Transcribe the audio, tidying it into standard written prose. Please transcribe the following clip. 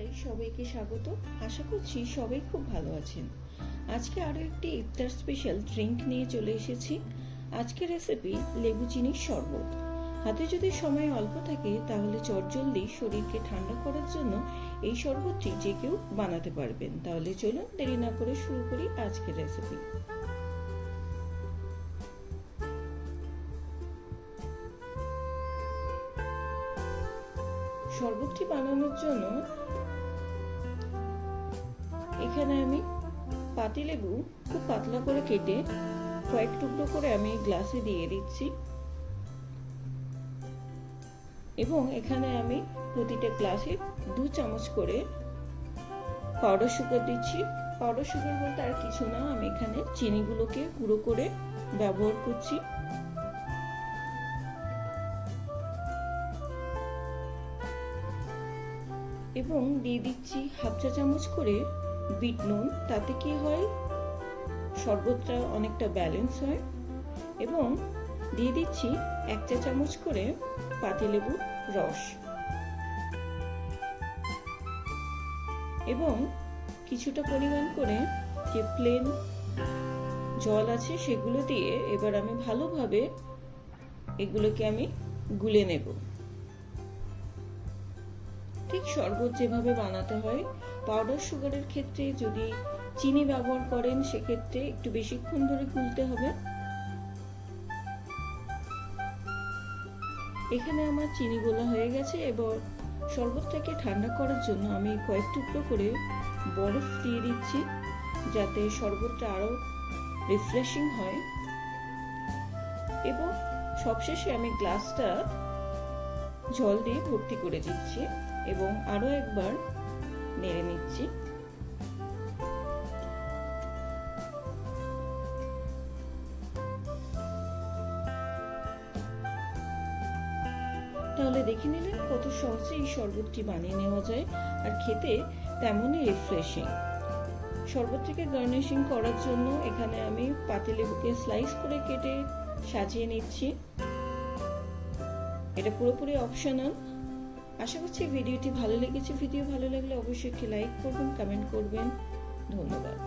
বার্তায় সবাইকে স্বাগত। আশা করছি সবাই খুব ভালো আছেন। আজকে আরো একটি ইফতার স্পেশাল ড্রিঙ্ক নিয়ে চলে এসেছি। আজকের রেসিপি লেবু চিনির শরবত। হাতে যদি সময় অল্প থাকে তাহলে চটজলদি শরীরকে ঠান্ডা করার জন্য এই শরবতটি যে কেউ বানাতে পারবেন। তাহলে চলুন দেরি না করে শুরু করি আজকের রেসিপি। শরবতটি বানানোর জন্য এখানে আমি পাতিলেবু খুব পাতলা করে কেটে কয়েক টুকরো করে আমি গ্লাসে দিয়ে দিচ্ছি এবং এখানে আমি প্রতিটা গ্লাসে 2 চামচ করে পাউডার সুগার দিচ্ছি। পাউডার সুগার বলতে আর কিছু না, আমি এখানে চিনিগুলোকে গুঁড়ো করে ব্যবহার করছি। এবং দিয়ে দিচ্ছি হাফ চা চামচ করে বিট নুন। তাতে কি হয়, শরবতটা অনেকটা ব্যালেন্স হয়। এবং দিয়ে দিচ্ছি 1 চা চামচ করে পাতিলেবুর রস এবং কিছুটা পরিমাণ করে যে প্লেন জল আছে সেগুলো দিয়ে এবার আমি ভালোভাবে এগুলোকে আমি গুলে নেব। ঠিক শরবত যেভাবে বানাতে হয়। পাউডার সুগারের ক্ষেত্রে যদি চিনি ব্যবহার করেন সেক্ষেত্রে একটু বেশিক্ষণ ধরে গুলতে হবে। এখানে আমার চিনি গোলা হয়ে গেছে। এবার শরবতটাকে ঠান্ডা করার জন্য আমি কয়েক টুকরো করে বরফ দিয়ে দিচ্ছি যাতে শরবতটা আরো রিফ্রেশিং হয়। এবং সবশেষে আমি গ্লাসটা জল দিয়ে ভর্তি করে দিচ্ছি এবং আরো একবার নেড়ে নিচ্ছি। তাহলে দেখে নিলেন কত সহজে এই শরবতটি বানিয়ে নেওয়া যায় আর খেতে তেমনই রিফ্রেশিং। শরবতটিকে গার্নিশিং করার জন্য এখানে আমি পাতিলেবুকে স্লাইস করে কেটে সাজিয়ে নিচ্ছি। এটা পুরোপুরি অপশনাল। আশা করছি ভিডিওটি ভালো লেগেছে। ভিডিও ভালো লাগলে অবশ্যই একটি লাইক করবেন, কমেন্ট করবেন। ধন্যবাদ।